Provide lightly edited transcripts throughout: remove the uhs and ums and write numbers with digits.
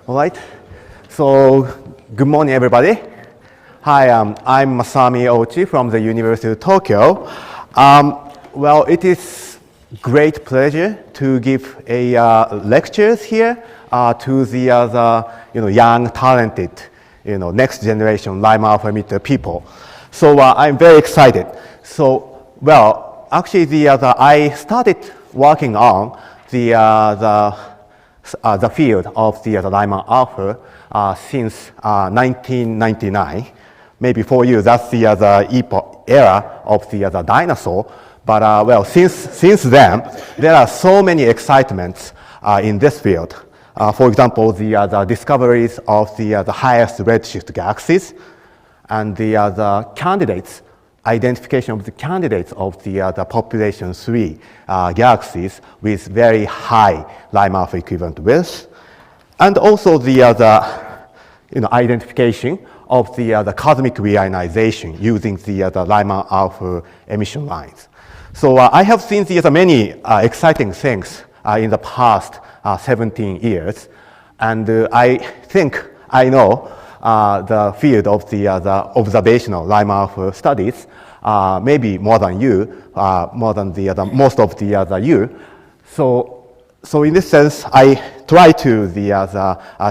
All right. So, good morning, everybody. Hi, I'm Masami Ouchi from the University of Tokyo. Well, it is great pleasure to give a lectures here to the young, talented, next generation Lyman-alpha emitter people. So I'm very excited. So, well, actually, I started working on the field of the Lyman-alpha since 1999. Maybe for you, that's the era of the dinosaur. But well, since then, there are so many excitements in this field. For example, the discoveries of the highest redshift galaxies, and the candidates, identification of the candidates of the population 3 galaxies with very high Lyman-alpha equivalent width, and also the identification of the cosmic reionization using the Lyman-alpha emission lines. So I have seen the many exciting things in the past 17 years, and I think I know the field of the observational Lyman-alpha studies, maybe more than you, more than the most of the you. So in this sense, I try to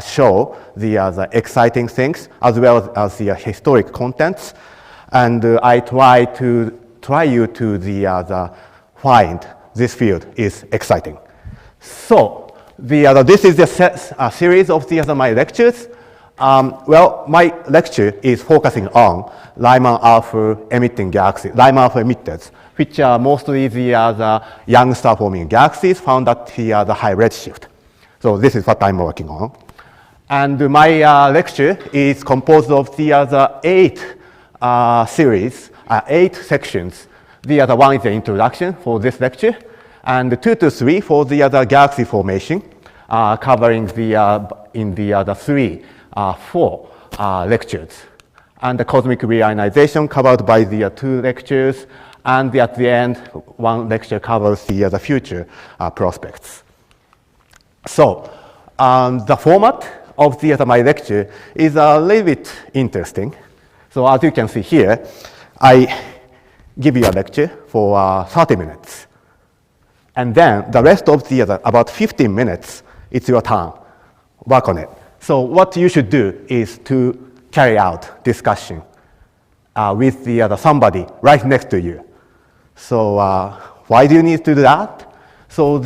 show the exciting things as well as the historic contents, and I try you to find this field is exciting. So this is the series of my lectures. Well, my lecture is focusing on Lyman-alpha emitting galaxies, Lyman-alpha emitters, which are mostly the young star-forming galaxies found at the high redshift. So this is what I'm working on. And my lecture is composed of the 8 series, 8 sections. The other one is the introduction for this lecture, and 2 to 3 for the galaxy formation, covering in the 4 lectures. And the cosmic reionization covered by the 2 lectures, and at the end, 1 lecture covers the future prospects. So the format of my lecture is a little bit interesting. So as you can see here, I give you a lecture for 30 minutes. And then the rest of the about 15 minutes, it's your turn. Work on it. So what you should do is to carry out discussion with somebody right next to you. So why do you need to do that? So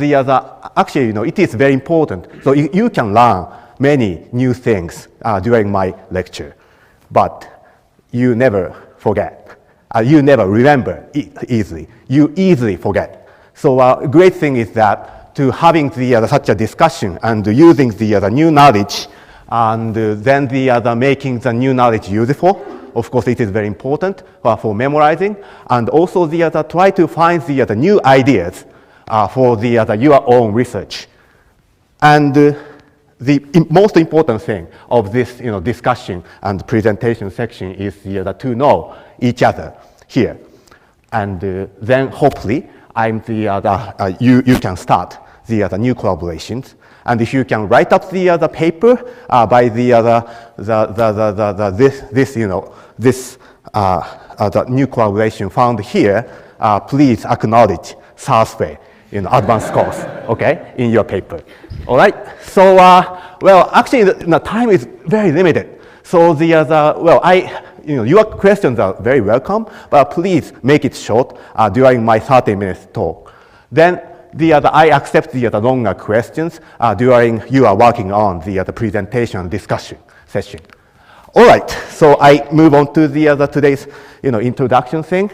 actually, it is very important. So you can learn many new things during my lecture, but you never forget. You never remember easily. You easily forget. So a great thing is that to having such a discussion and using the new knowledge, and then making the new knowledge useful. Of course, it is very important for memorizing, and also try to find the new ideas for your own research. And the most important thing of this discussion and presentation section is to know each other here, and then hopefully you can start the new collaborations. And if you can write up the paper by the new collaboration found here, please acknowledge Saas-Fee advanced course, okay, in your paper. All right. So well, actually, the time is very limited. So your questions are very welcome, but please make it short during my 30-minute talk. Then I accept the longer questions during you are working on the presentation discussion session. All right, so I move on to today's introduction thing.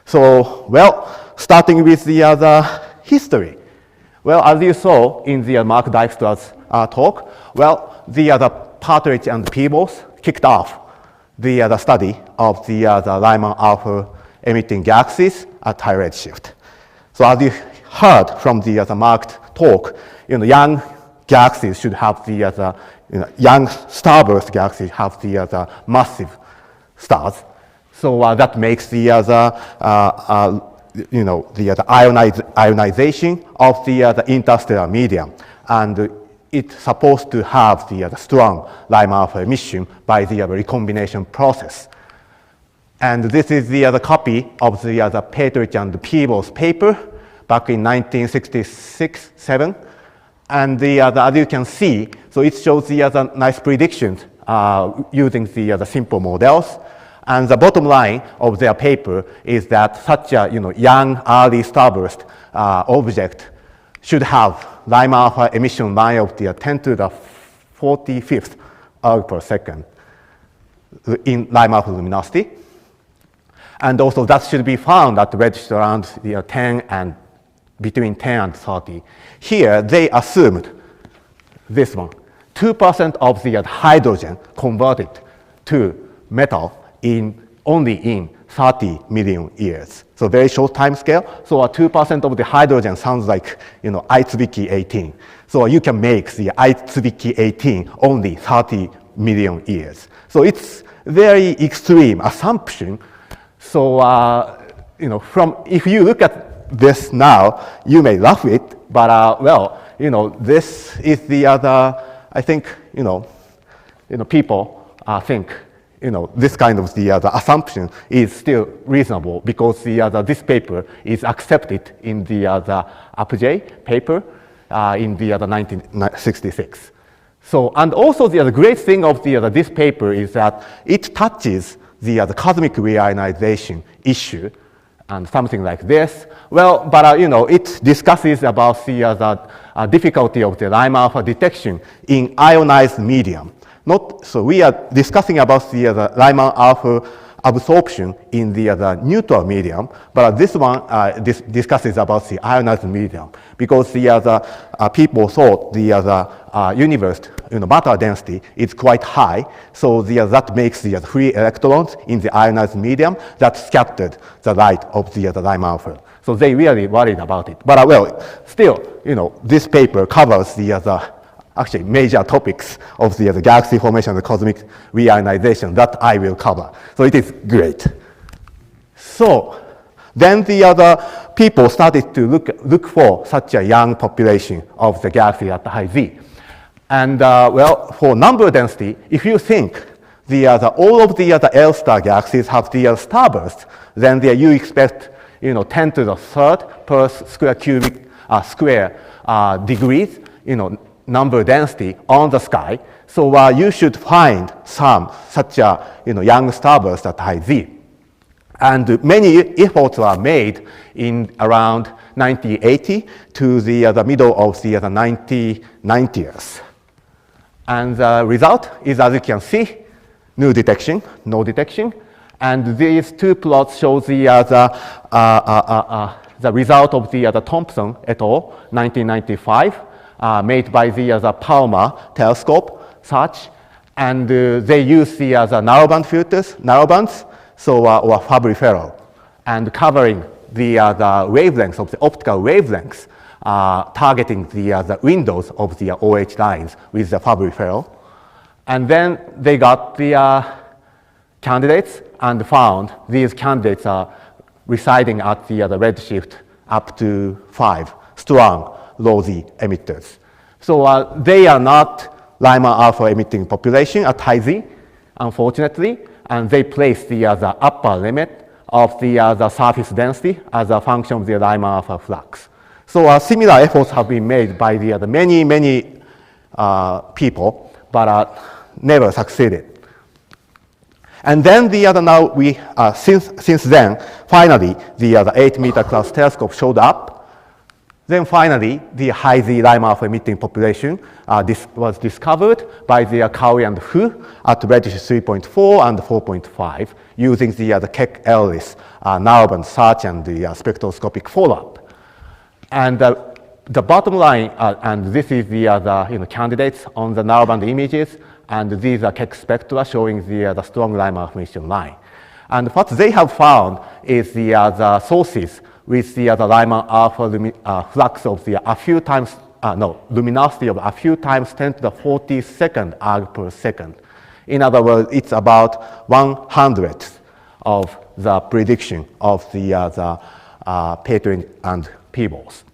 So well, starting with the history. Well, as you saw in the Mark Dijkstra's talk, well, the Partridge and Peebles kicked off the study of the Lyman-alpha emitting galaxies at high redshift. So as you heard from the Mark's talk, young galaxies should have the young starburst galaxies have the massive stars. So that makes the ionization of the interstellar medium, and it's supposed to have the strong Lyman-alpha emission by the recombination process. And this is the copy of the Petrich and Peebles paper back in 1966-7. And as you can see, so it shows the nice predictions using the simple models. And the bottom line of their paper is that such a young early starburst object should have Lyman-alpha emission line of the 10 to the 45th arc per second in Lyman-alpha luminosity. And also that should be found at redshift around the 10 and between 10 and 30. Here they assumed this one, 2% of the hydrogen converted to metal only in 30 million years. So very short time scale. So 2% of the hydrogen sounds like Ouchi 18. So you can make the Ouchi 18 only 30 million years. So it's very extreme assumption. So if you look at this now, you may laugh it, but this is the other. I think people think this kind of the assumption is still reasonable because this paper is accepted in the Ouchi paper in the 1966. So, and also the great thing of this paper is that it touches the cosmic reionization issue and something like this. Well, but it discusses about the difficulty of the Lyman-alpha detection in ionized medium. So we are discussing about the Lyman-alpha absorption in the neutral medium, but this one discusses about the ionized medium because the people thought the universe matter density is quite high, so that makes the free electrons in the ionized medium that scattered the light of the Lyman-alpha. So they really worried about it. But still, this paper covers the actually major topics of the galaxy formation and the cosmic reionization that I will cover. So it is great. So then the other people started to look for such a young population of the galaxy at the high Z. And for number density, if you think all of the L star galaxies have the starburst, then you expect 10 to the third per square degrees, number density on the sky. So you should find some such a young starburst at high Z. And many efforts were made in around 1980 to the middle of the 1990s. And the result is, as you can see, null detection. And these two plots show the result of the Thompson et al. 1995. Made by the Palmer telescope search, and they use the narrowband filters, or Fabry-Fellowes, and covering the wavelengths of the optical wavelengths, targeting the windows of the OH lines with the Fabry-Fellowes. And then they got the candidates and found these candidates are residing at the redshift up to 5 strong low Z emitters. So they are not Lyman-alpha emitting population at high Z, unfortunately, and they place the upper limit of the surface density as a function of the Lyman-alpha flux. So similar efforts have been made by the many people, but never succeeded. And then now we since then finally the 8-meter class telescope showed up. Then finally, the high Z Lyman-alpha emitting population was discovered by the Cowie and Hu at redshift 3.4 and 4.5 using the Keck-Ellis narrowband search and the spectroscopic follow-up. And the bottom line, and this is the candidates on the narrowband images, and these are Keck spectra showing the strong Lyman-alpha emission line. And what they have found is the sources with the Lyman-alpha flux of the luminosity of a few times 10 to the 42nd arc per second. In other words, it's about 1/100th of the prediction of the Petrich and Peebles.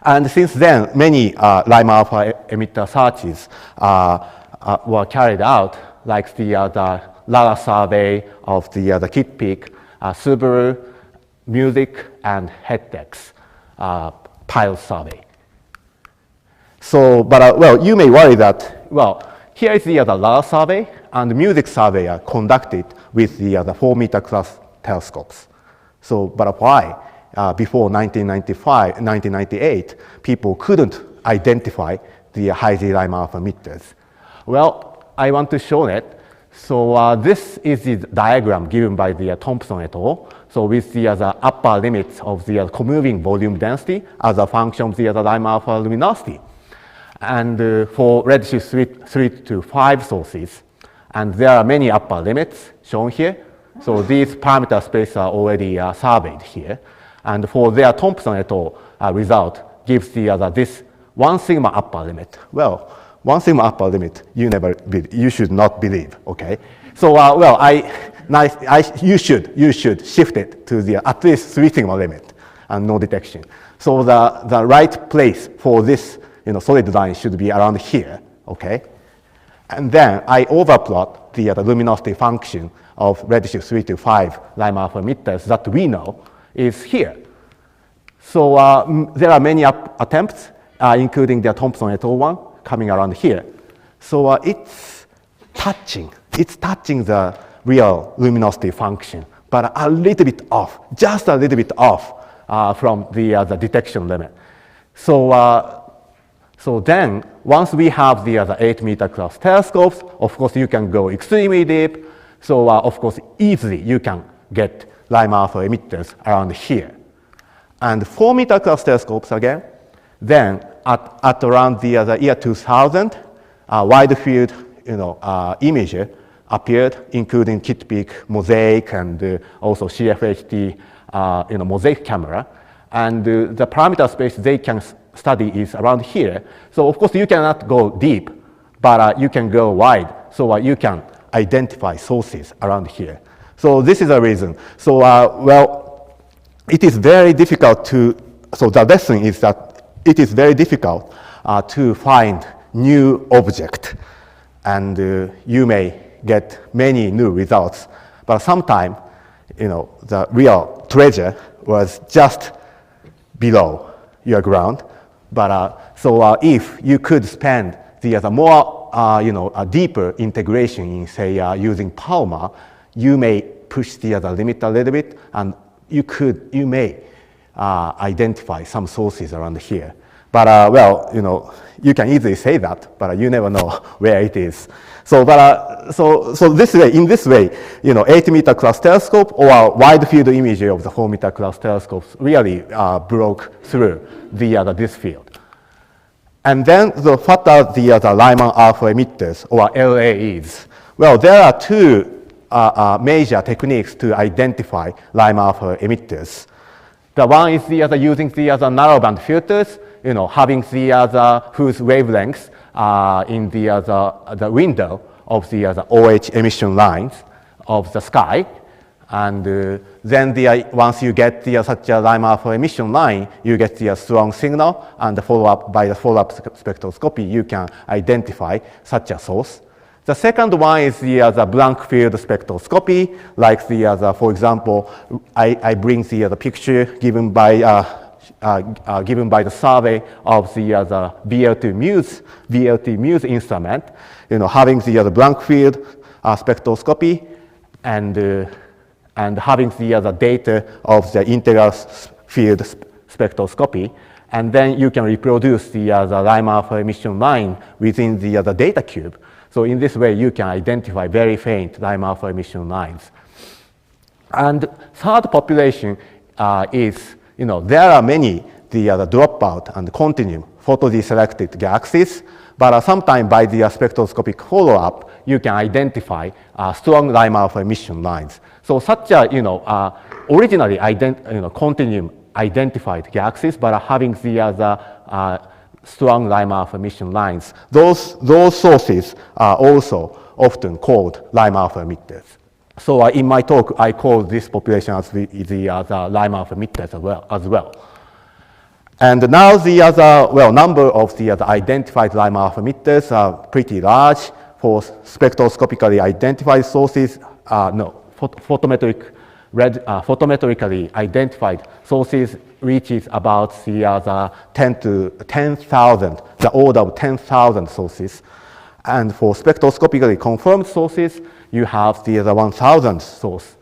And since then, many Lyman-alpha emitter searches were carried out, like the LAEs survey of the Kit Peak, Subaru, Music, and HeadTech's pilot survey. So, but well, you may worry that, well, here is the LAEs survey, and the Music survey are conducted with the 4-meter class telescopes. So, but why? Before 1998, people couldn't identify the high-G Lyman-alpha emitters. Well, I want to show it. So this is the diagram given by the Thompson et al. So with the upper limits of the comoving volume density as a function of the Lyman-alpha luminosity. And for redshift 3 to 5 sources, and there are many upper limits shown here. So these parameter spaces are already surveyed here. And for their Thompson et al. Result gives the this 1 sigma upper limit. Well, 1 sigma upper limit you should not believe. Okay. So well, you should shift it to the at least 3 sigma limit and no detection. So the right place for this solid line should be around here. Okay. And then I overplot the luminosity function of redshift 3 to 5 Lyman-alpha emitters that we know is here. So there are many attempts, including the Thompson et al. One coming around here. So it's touching the real luminosity function, but a little bit off, just a little bit off from the detection limit. So so then, once we have the 8-meter class telescopes, of course you can go extremely deep. So of course, easily you can get Lyman-alpha emitters around here. And 4-meter class telescopes again, then at around the year 2000, wide field imager appeared, including Kit Peak, Mosaic, and also CFHT Mosaic camera. And the parameter space they can study is around here. So of course you cannot go deep, but you can go wide. So you can identify sources around here. So this is a reason. So well, it is very difficult to, so the lesson is that it is very difficult to find new object. And you may get many new results, but sometimes, the real treasure was just below your ground. But so if you could spend the more a deeper integration in, say, using Palma, you may push the limit a little bit, and you may identify some sources around here. But well, you can easily say that, but you never know where it is. So, but so this way, in this way, 8-meter class telescope or wide field imagery of the 4-meter class telescopes really broke through this field. And then what are the Lyman-alpha emitters or LAEs? Well, there are two major techniques to identify Lyman-alpha emitters. The one is using the narrowband filters, having the whose wavelengths in the window of the OH emission lines of the sky. And then once you get such a Lyman-alpha emission line, you get the strong signal, and by the follow-up spectroscopy, you can identify such a source. The second one is the blank field spectroscopy, like for example, I bring the picture given by the survey of the BL2 Muse instrument, having the blank field spectroscopy and having the data of the integral field spectroscopy, and then you can reproduce the Lyman-alpha emission line within the data cube. So in this way, you can identify very faint Lyman-alpha emission lines. And third population is, there are many the dropout and continuum photo-deselected galaxies, but sometimes by the spectroscopic follow-up, you can identify strong Lyman-alpha emission lines. So such a, originally continuum identified galaxies, but having the strong Lyman-alpha emission lines, those sources are also often called Lyman-alpha emitters. So in my talk, I call this population as the Lyman-alpha emitters as well. And now the other, well, number of the other identified Lyman-alpha emitters are pretty large. For spectroscopically identified sources, photometrically identified sources reaches about the other 10,000, the order of 10,000 sources. And for spectroscopically confirmed sources, you have the other 1,000 source.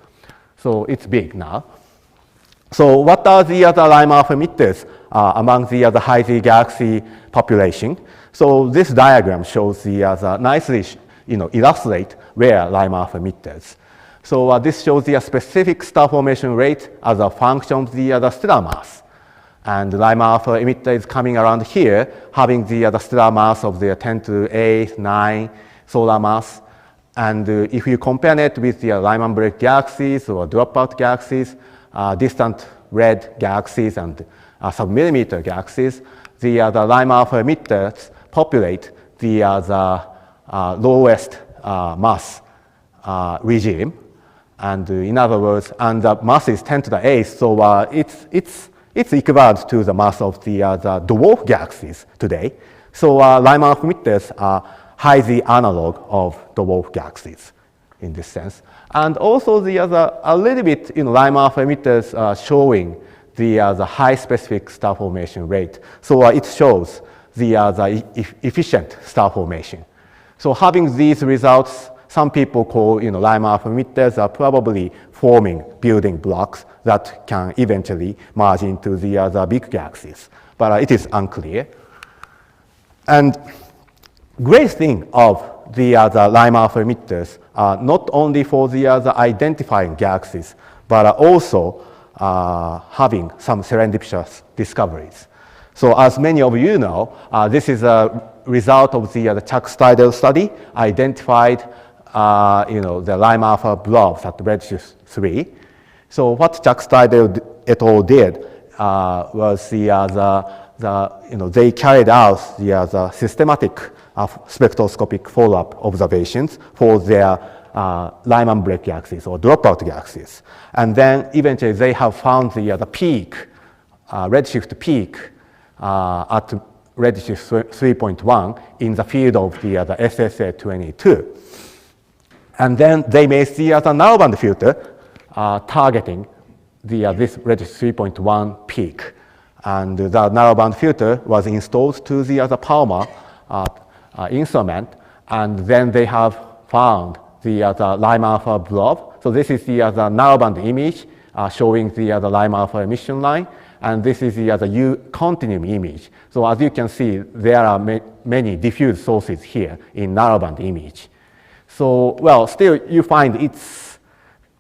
So it's big now. So what are the other Lyman-alpha emitters among the other high-Z galaxy population? So this diagram shows the nicely, illustrate rare Lyman-alpha emitters. So this shows the specific star formation rate as a function of the stellar mass. And Lyman-alpha emitter is coming around here, having the stellar mass of the 10 to the 8, 9 solar mass. And if you compare it with the Lyman break galaxies or dropout galaxies, distant red galaxies and sub-millimeter galaxies, the Lyman-alpha emitters populate the lowest mass regime. And in other words, and the mass is 10 to the 8, so it's equivalent to the mass of the dwarf galaxies today. So Lyman-alpha emitters are high-Z analog of dwarf galaxies in this sense. And also the a little bit Lyman-alpha emitters showing the high specific star formation rate. So it shows the efficient star formation. So having these results, some people call Lyman-alpha emitters are probably forming building blocks that can eventually merge into the big galaxies. But it is unclear. And great thing of the Lyman-alpha emitters are not only for the identifying galaxies, but also having some serendipitous discoveries. So as many of you know, this is a result of the Chuck Steidel study, identified the Lyman-alpha blobs at redshift 3. So what Chuck Steidel et al. Did was they carried out the systematic spectroscopic follow-up observations for their Lyman break galaxies or dropout galaxies. And then eventually they have found the peak, redshift peak at redshift 3.1 in the field of the SSA 22. And then they made the narrowband filter targeting this redshift 3.1 peak. And the narrowband filter was installed to the Palmer instrument. And then they have found the Lyman-alpha blob. So this is the narrowband image showing the Lyman-alpha emission line. And this is the U continuum image. So as you can see, there are many diffuse sources here in narrowband image. So, well, still you find it's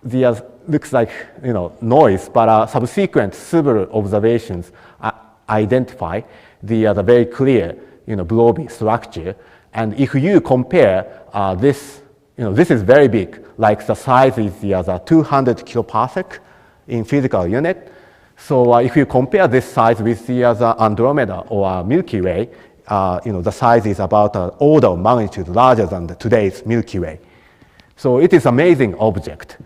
looks like noise, but subsequent several observations identify the very clear bloby structure. And if you compare this, this is very big, like the size is the 200 kiloparsec in physical unit. So if you compare this size with the Andromeda or Milky Way, the size is about an order of magnitude larger than today's Milky Way. So it is amazing object.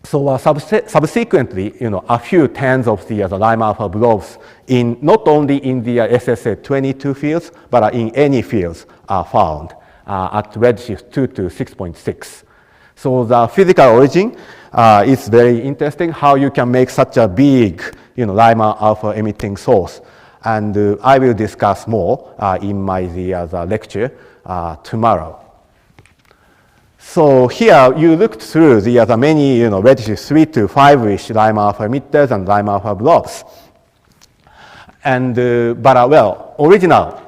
So subsequently, a few tens of the Lyman-alpha blobs in not only in the SSA 22 fields, but in any fields are found at redshift 2 to 6.6. So the physical origin is very interesting, how you can make such a big Lyman-alpha emitting source. And I will discuss more in my lecture tomorrow. So here you looked through the many redshift 3 to 5-ish Lyman-alpha emitters and Lyman-alpha blobs. And well, original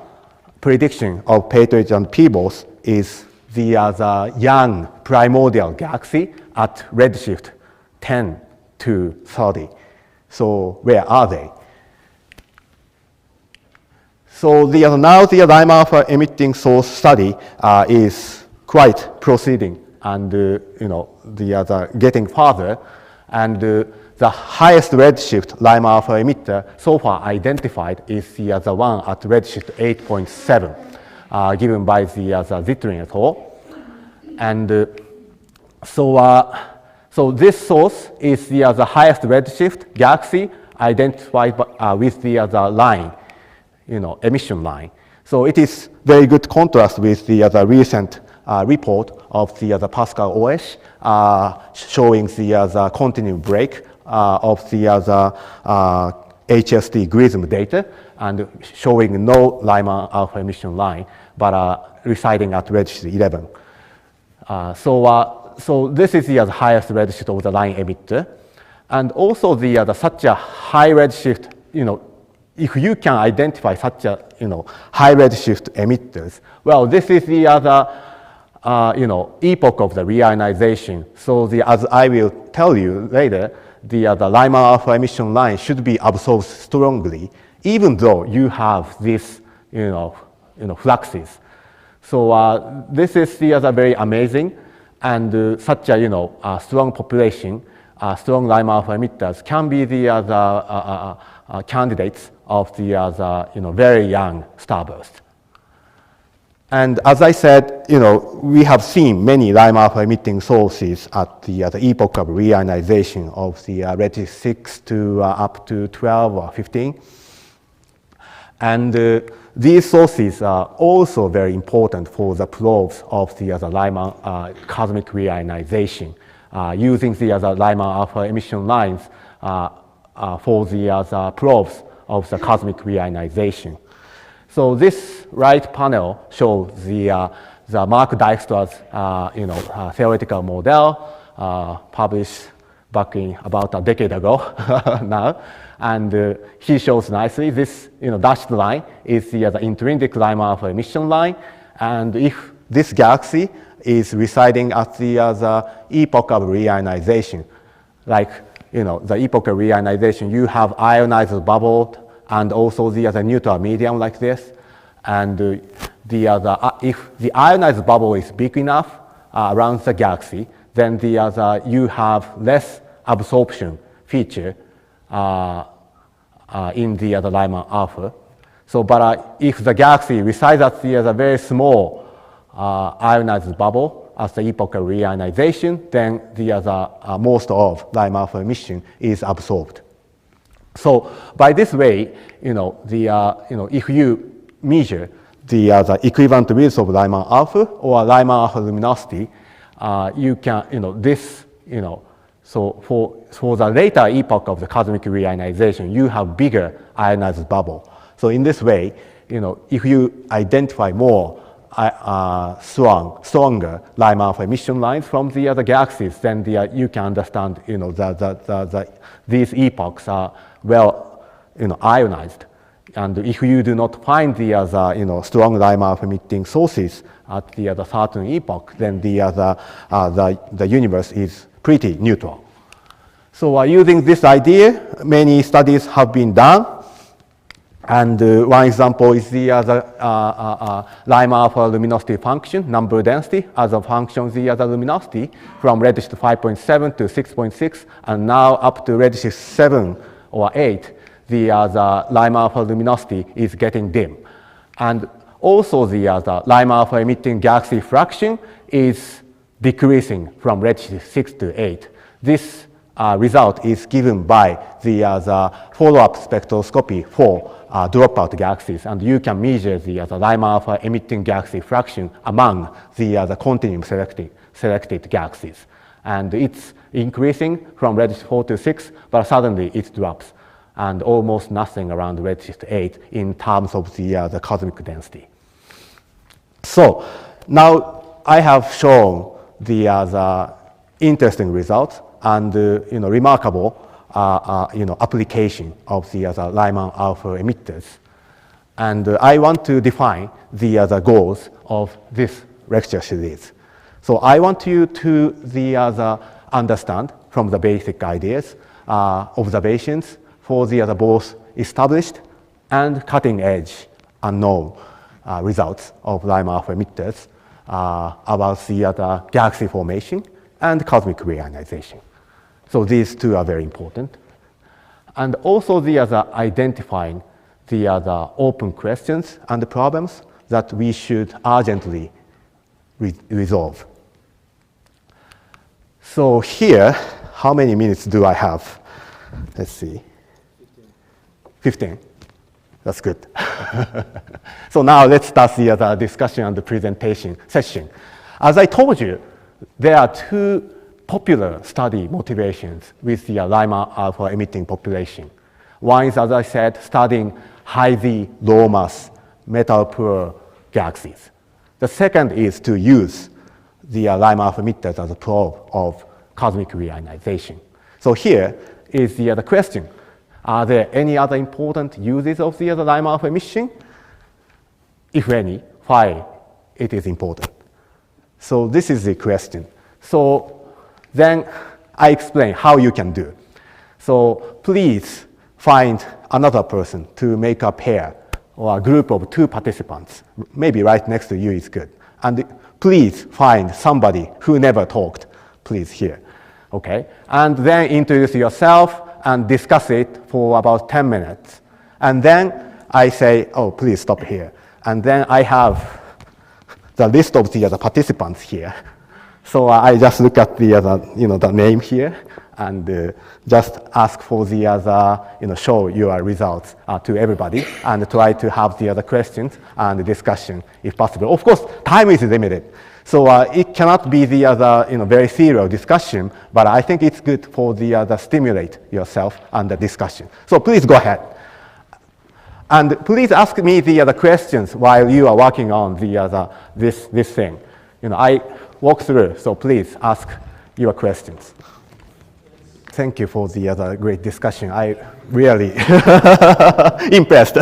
prediction of Patridge and Peebles is the young primordial galaxy at redshift 10 to 30. So where are they? So now the Lyman-alpha emitting source study is quite proceeding and getting farther. And the highest redshift Lyman-alpha emitter so far identified is the one at redshift 8.7, given by the Zitrin et al. And so this source is the highest redshift galaxy identified with the line, emission line. So it is very good contrast with the recent report of the Pascal OS showing the continuum break of the HST GRISM data and showing no Lyman-alpha emission line, but residing at redshift 11. So this is the highest redshift of the line emitter. And also such a high redshift, if you can identify such a, high redshift emitters, well, this is the other, epoch of the reionization. So as I will tell you later, the Lyman-alpha emission line should be absorbed strongly, even though you have this, fluxes. So this is the very amazing, and such a strong population, strong Lyman-alpha emitters can be the candidates of the very young starburst. And as I said, we have seen many Lyman-alpha emitting sources at the epoch of reionization of the redshift 6 to up to 12 or 15. And these sources are also very important for the probes of the Lyman cosmic reionization, using the Lyman-alpha emission lines for the probes of the cosmic reionization. So this right panel shows the Mark Dijkstra's theoretical model published back in about a decade ago now, and he shows nicely this dashed line is the intrinsic Lyman-alpha emission line, and if this galaxy is residing at the epoch of reionization, like the epoch of reionization, you have ionized bubble and also the neutral medium like this, and if the ionized bubble is big enough around the galaxy, then you have less absorption feature in the Lyman-alpha. So, but if the galaxy resides at the very small ionized bubble at the epoch of reionization, then the most of Lyman-alpha emission is absorbed. So by this way, if you measure the equivalent width of Lyman-alpha or Lyman-alpha luminosity, you can, so for the later epoch of the cosmic reionization, you have bigger ionized bubble. So in this way, if you identify more stronger Lyman-alpha emission lines from the other galaxies, then you can understand, these epochs are well, ionized. And if you do not find the strong Lyman-alpha emitting sources at the certain epoch, then the universe is pretty neutral. So using this idea, many studies have been done. And one example is the Lyman-alpha luminosity function, number density, as a function of the luminosity from redshift 5.7 to 6.6, and now up to redshift 7 or 8, the Lyman-alpha luminosity is getting dim. And also the Lyman-alpha emitting galaxy fraction is decreasing from redshift 6 to 8. This result is given by the follow-up spectroscopy for dropout galaxies, and you can measure the Lyman-alpha emitting galaxy fraction among the continuum selected galaxies. And it's increasing from redshift 4 to 6, but suddenly it drops, and almost nothing around redshift 8 in terms of the cosmic density. So now I have shown the interesting results and remarkable application of the Lyman-alpha emitters. And I want to define the goals of this lecture series. So I want you to understand from the basic ideas, observations for the both established and cutting-edge unknown results of Lyman-alpha emitters about the galaxy formation and cosmic reionization. So these two are very important. And also the identifying the open questions and the problems that we should urgently resolve. So here, how many minutes do I have? Let's see. 15. That's good. So now let's start the discussion and the presentation session. As I told you, there are two popular study motivations with the Lyman-alpha emitting population. One is, as I said, studying high Z, low mass, metal-poor galaxies. The second is to use the Lyman-alpha emitters as a probe of cosmic reionization. So here is the question. Are there any other important uses of the Lyman-alpha emission? If any, why it is important? So this is the question. So then I explain how you can do. So please find another person to make a pair or a group of two participants. Maybe right next to you is good. And please find somebody who never talked, please here. Okay? And then introduce yourself and discuss it for about 10 minutes. And then I say, oh, please stop here. And then I have the list of the other participants here. So I just look at the the name here and just ask for the other, show your results to everybody and try to have the other questions and discussion if possible. Of course, time is limited. So it cannot be the other, very serious discussion, but I think it's good for the other stimulate yourself and the discussion. So please go ahead. And please ask me the other questions while you are working on the other, this thing. I walk through, so please ask your questions. Thank you for the other great discussion. I really impressed.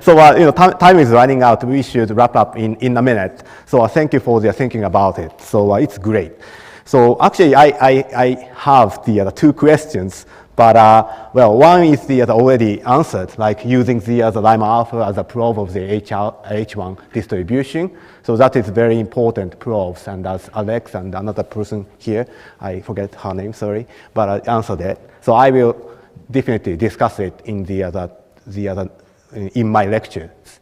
So time is running out. We should wrap up in a minute. So thank you for the thinking about it. So it's great. So actually, I have the two questions. But well, one is the already answered, like using the Lyman-alpha as a probe of the H1 distribution. So that is very important probes. And as Alex and another person here, I forget her name, sorry, but I answered it. So I will definitely discuss it in in my lectures.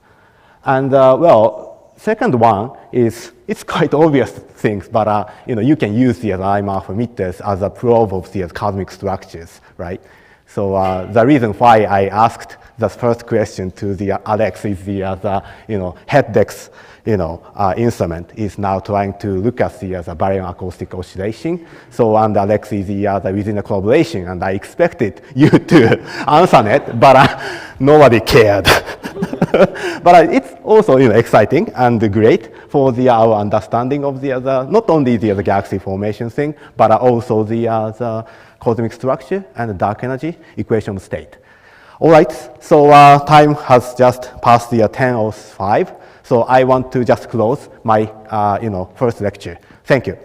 And well, second one is, it's quite obvious things, but you can use the Lyman-alpha emitters as a probe of the cosmic structures, right? So the reason why I asked the first question to the Alex is the HEDEX instrument is now trying to look at the baryon acoustic oscillation. So and Alex is within a collaboration, and I expected you to answer it, but nobody cared. But it's also exciting and great for our understanding of the not only the galaxy formation thing, but also the cosmic structure and the dark energy equation state. All right, so time has just passed the 10:05. So I want to just close my first lecture. Thank you.